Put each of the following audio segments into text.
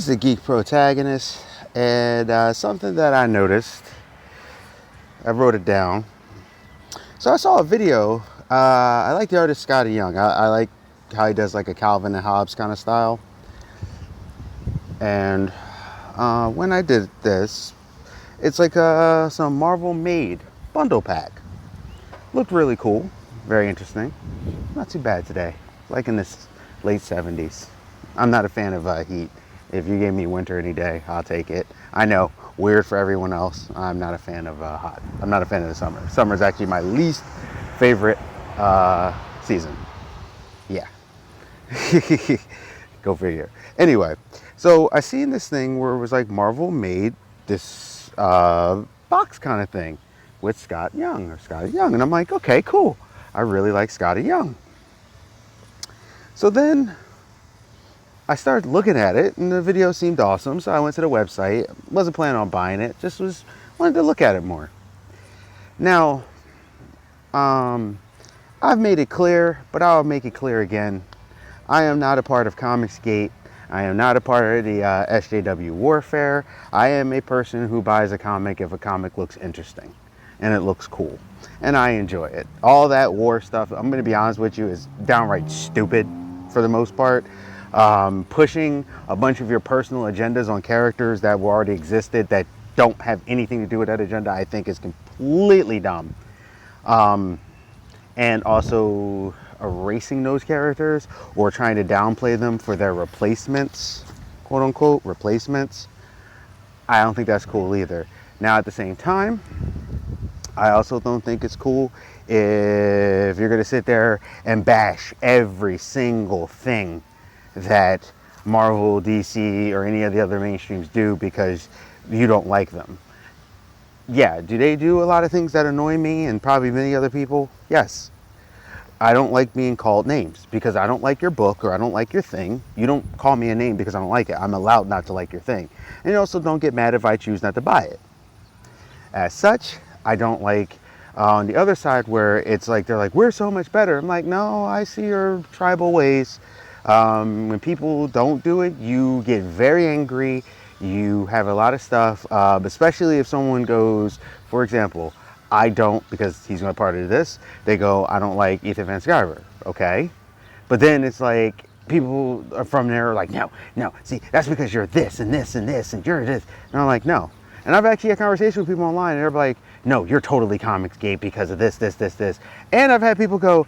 is the Geek Protagonist, and something that I noticed, I wrote it down. So I saw a video. I like the artist Scotty Young. I like how he does like a Calvin and Hobbes kind of style. And when I did this, it's like some Marvel made bundle pack. Looked really cool, very interesting. Not too bad today, like in this late 70s. I'm not a fan of heat. If you gave me winter any day, I'll take it. I know, weird for everyone else. I'm not a fan of hot. I'm not a fan of the summer. Summer is actually my least favorite season. Yeah. Go figure. Anyway, so I seen this thing where it was like Marvel made this box kind of thing with Scotty Young. And I'm like, okay, cool. I really like Scotty Young. So then I started looking at it and the video seemed awesome. So I went to the website. Wasn't planning on buying it. Just wanted to look at it more. Now, I've made it clear, but I'll make it clear again. I am not a part of Comicsgate. I am not a part of the SJW warfare. I am a person who buys a comic if a comic looks interesting and it looks cool. And I enjoy it. All that war stuff, I'm going to be honest with you, is downright stupid for the most part. Pushing a bunch of your personal agendas on characters that were already existed that don't have anything to do with that agenda, I think is completely dumb. And also erasing those characters or trying to downplay them for their replacements, quote unquote replacements, I don't think that's cool either. Now at the same time, I also don't think it's cool if you're gonna sit there and bash every single thing that Marvel, DC, or any of the other mainstreams do because you don't like them. Yeah, do they do a lot of things that annoy me and probably many other people? Yes. I don't like being called names because I don't like your book or I don't like your thing. You don't call me a name because I don't like it. I'm allowed not to like your thing. And you also don't get mad if I choose not to buy it. As such, I don't like on the other side where it's like they're like, we're so much better. I'm like, no, I see your tribal ways. When people don't do it, you get very angry. You have a lot of stuff, especially if someone goes, for example, I don't, because he's not part of this, they go, I don't like Ethan Van Sciver, okay? But then it's like, people are from there are like, no, see, that's because you're this and this and this and you're this. And I'm like, no. And I've actually had conversations with people online and they're like, no, you're totally Comicsgate because of this. And I've had people go,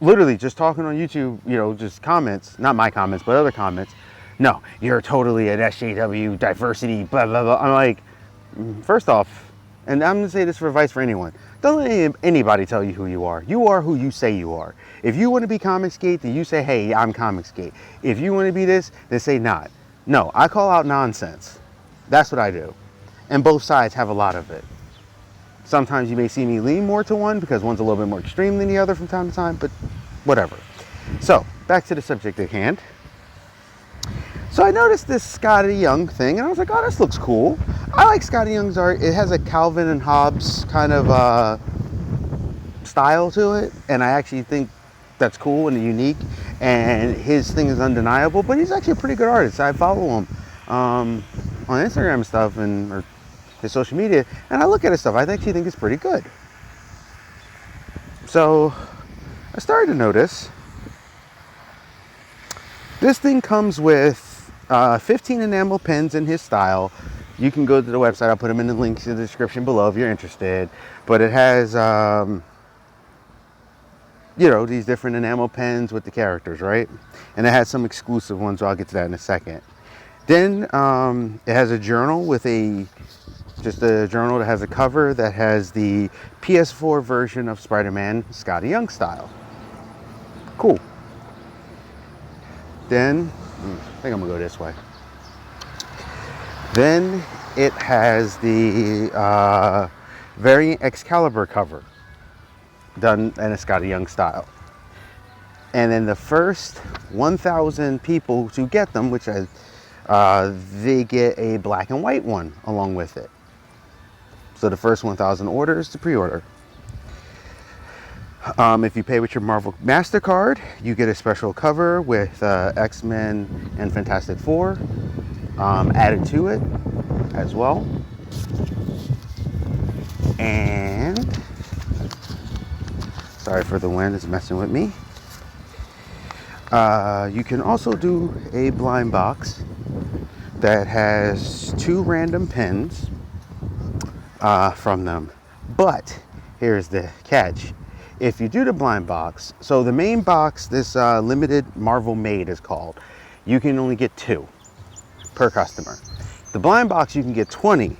literally just talking on YouTube, you know, just comments, not my comments, but other comments, no, you're totally an SJW diversity, blah, blah, blah. I'm like, first off, and I'm going to say this for advice for anyone. Don't let anybody tell you who you are. You are who you say you are. If you want to be Comicsgate, then you say, hey, I'm Comicsgate. If you want to be this, then say not. No, I call out nonsense. That's what I do. And both sides have a lot of it. Sometimes you may see me lean more to one because one's a little bit more extreme than the other from time to time, but whatever. So, back to the subject at hand. So I noticed this Scotty Young thing, and I was like, oh, this looks cool. I like Scotty Young's art. It has a Calvin and Hobbes kind of style to it, and I actually think that's cool and unique, and his thing is undeniable, but he's actually a pretty good artist. I follow him on Instagram and stuff, or his social media, and I look at his stuff. I actually think it's pretty good. So I started to notice this thing comes with 15 enamel pens in his style. You can go to the website. I'll put them in the links in the description below if you're interested. But it has, you know, these different enamel pens with the characters, right? And it has some exclusive ones, so I'll get to that in a second. Then it has a journal with just a journal that has a cover that has the PS4 version of Spider-Man Scotty Young style. Cool. Then, I think I'm gonna go this way. Then it has the variant Excalibur cover done in a Scotty Young style. And then the first 1,000 people to get them, which they get a black and white one along with it. So the first 1,000 orders to pre-order. If you pay with your Marvel MasterCard, you get a special cover with X-Men and Fantastic Four. added to it as well. And sorry for the wind, it's messing with me. You can also do a blind box that has 2 random pins from them. But here's the catch. If you do the blind box, so the main box, this limited Marvel Made is called, you can only get 2 per customer. The blind box, you can get 20,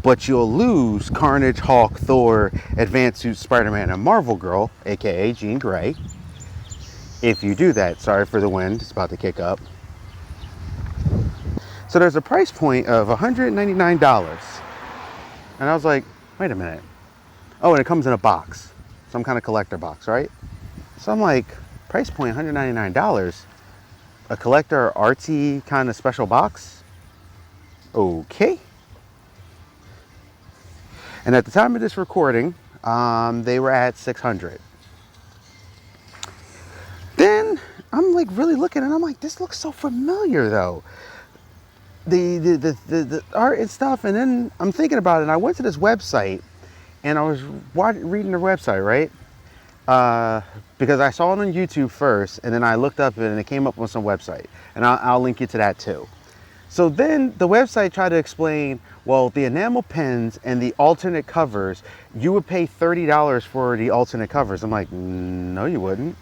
but you'll lose Carnage, Hulk, Thor, Advanced Suit Spider-Man, and Marvel Girl, aka Jean Grey. If you do that, sorry for the wind, it's about to kick up. So there's a price point of $199. And I was like, wait a minute. Oh, and it comes in a box, some kind of collector box, right? So I'm like, price point $199, a collector artsy kind of special box? Okay. And at the time of this recording, they were at $600. Then I'm like really looking and I'm like, this looks so familiar though. The art and stuff, and then I'm thinking about it, and I went to this website and I was reading their website, right? Because I saw it on YouTube first, and then I looked up it and it came up on some website, and I'll link you to that too. So then the website tried to explain, well, the enamel pins and the alternate covers, you would pay $30 for the alternate covers. I'm like, no, you wouldn't.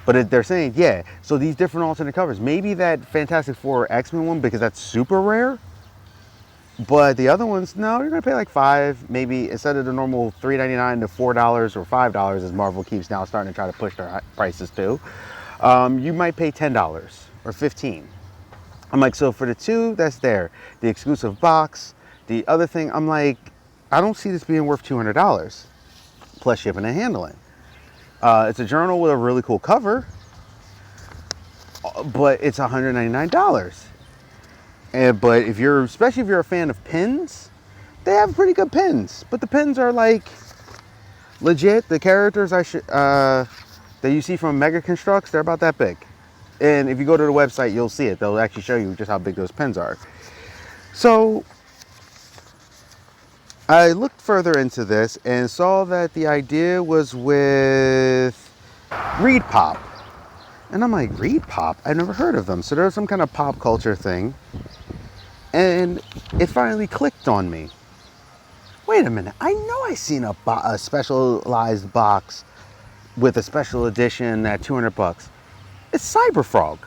But they're saying, yeah, so these different alternate covers, maybe that Fantastic Four X-Men one, because that's super rare. But the other ones, no, you're gonna pay like $5, maybe instead of the normal $3.99 to $4 or $5, as Marvel keeps now starting to try to push their prices too. You might pay $10 or $15. I'm like, so for the 2 that's there, the exclusive box, the other thing, I'm like, I don't see this being worth $200 plus shipping and handling. It's a journal with a really cool cover, but it's $199. But especially if you're a fan of pins, they have pretty good pins. But the pins are like legit. The characters that you see from Mega Constructs, they're about that big. And if you go to the website, you'll see it. They'll actually show you just how big those pins are. So I looked further into this and saw that the idea was with Reed Pop. And I'm like, Reed Pop? I've never heard of them. So there's some kind of pop culture thing. And it finally clicked on me. Wait a minute. I know I seen a specialized box with a special edition at $200. It's Cyberfrog.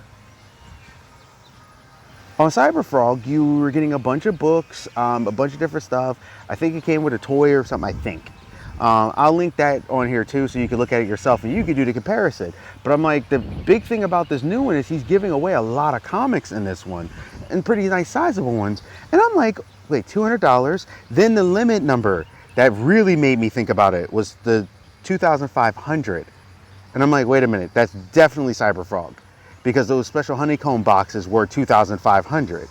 On Cyberfrog, you were getting a bunch of books, a bunch of different stuff. I think it came with a toy or something, I think. I'll link that on here too, so you can look at it yourself and you can do the comparison. But I'm like, the big thing about this new one is he's giving away a lot of comics in this one, and pretty nice sizable ones. And I'm like, wait, $200? Then the limit number that really made me think about it was the 2,500. And I'm like, wait a minute, that's definitely Cyberfrog, because those special honeycomb boxes were 2,500.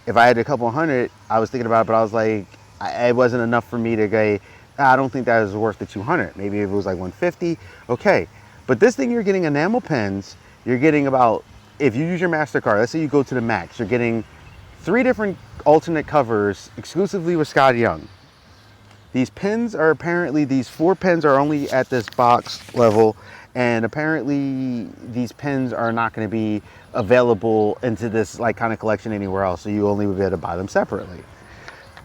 If I had a couple hundred, I was thinking about it, but I was like, it wasn't enough for me to go, I don't think that is worth the 200. Maybe if it was like 150, okay. But this thing, you're getting enamel pens. You're getting about, if you use your MasterCard, let's say you go to the Max, you're getting 3 different alternate covers exclusively with Scott Young. These pens are apparently, these 4 pens are only at this box level, and apparently these pens are not going to be available into this like kind of collection anywhere else, so you only would be able to buy them separately.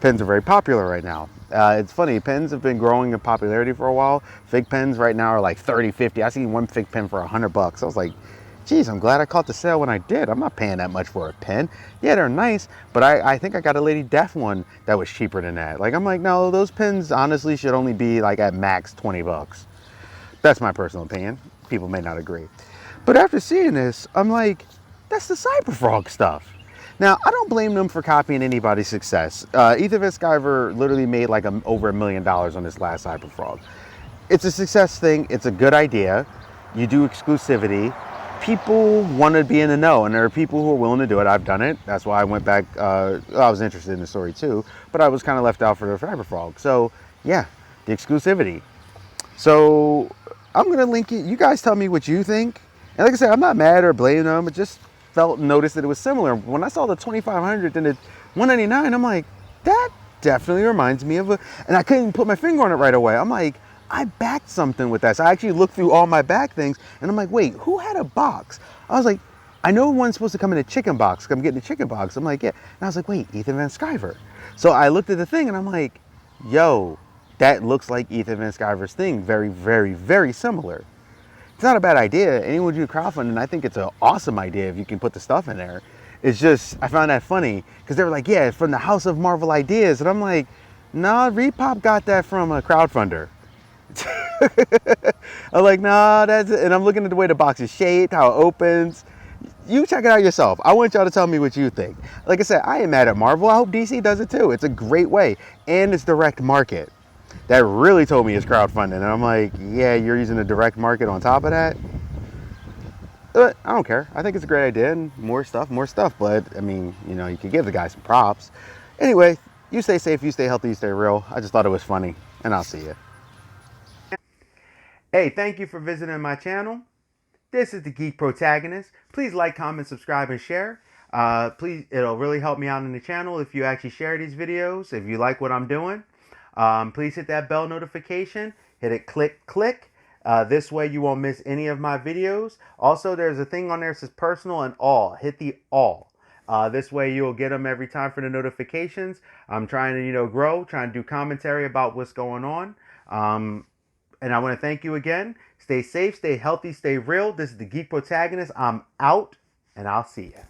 Pens are very popular right now. It's funny, pens have been growing in popularity for a while. Fig pens right now are like 30, 50. I seen one fig pen for $100. I was like, geez, I'm glad I caught the sale when I did. I'm not paying that much for a pen. Yeah, they're nice, but I think I got a Lady Death one that was cheaper than that. Like, I'm like, no, those pens honestly should only be like at max $20. That's my personal opinion. People may not agree. But after seeing this, I'm like, that's the Cyberfrog stuff. Now, I don't blame them for copying anybody's success. Ethan Van Sciver literally made like over $1 million on this last Cyberfrog. It's a success thing. It's a good idea. You do exclusivity. People want to be in the know, and there are people who are willing to do it. I've done it. That's why I went back. I was interested in the story too, but I was kind of left out for the Cyberfrog. So yeah, the exclusivity. So I'm going to link it. You guys tell me what you think. And like I said, I'm not mad or blaming them. It's just noticed that it was similar. When I saw the 2500 and the 199, I'm like, that definitely reminds me of a, and I couldn't put my finger on it right away. I'm like, I backed something with that. So I actually looked through all my back things and I'm like, wait, who had a box? I was like, I know one's supposed to come in a chicken box. I'm getting a chicken box. I'm like, yeah. And I was like, wait, Ethan Van Sciver. So I looked at the thing and I'm like, yo, that looks like Ethan Van Sciver's thing. Very, very, very similar. It's not a bad idea. Anyone do crowdfunding, I think it's an awesome idea if you can put the stuff in there. It's just, I found that funny because they were like, yeah, from the House of Marvel Ideas. And I'm like, nah, Repop got that from a crowdfunder. I'm like, nah, that's it. And I'm looking at the way the box is shaped, how it opens. You check it out yourself. I want y'all to tell me what you think. Like I said, I ain't mad at Marvel. I hope DC does it too. It's a great way. And it's direct market. That really told me it's crowdfunding. And I'm like, yeah, you're using a direct market on top of that? But I don't care. I think it's a great idea and more stuff. But I mean, you know, you could give the guy some props. Anyway, you stay safe, you stay healthy, you stay real. I just thought it was funny, and I'll see you. Hey, thank you for visiting my channel. This is the Geek Protagonist. Please like, comment, subscribe, and share. Please, it'll really help me out in the channel if you actually share these videos, if you like what I'm doing. Please hit that bell notification. Hit it, click. This way you won't miss any of my videos. Also, there's a thing on there that says personal and all. Hit the all. This way you'll get them every time for the notifications. I'm trying to, grow, trying to do commentary about what's going on. And I want to thank you again. Stay safe, stay healthy, stay real. This is the Geek Protagonist. I'm out, and I'll see you.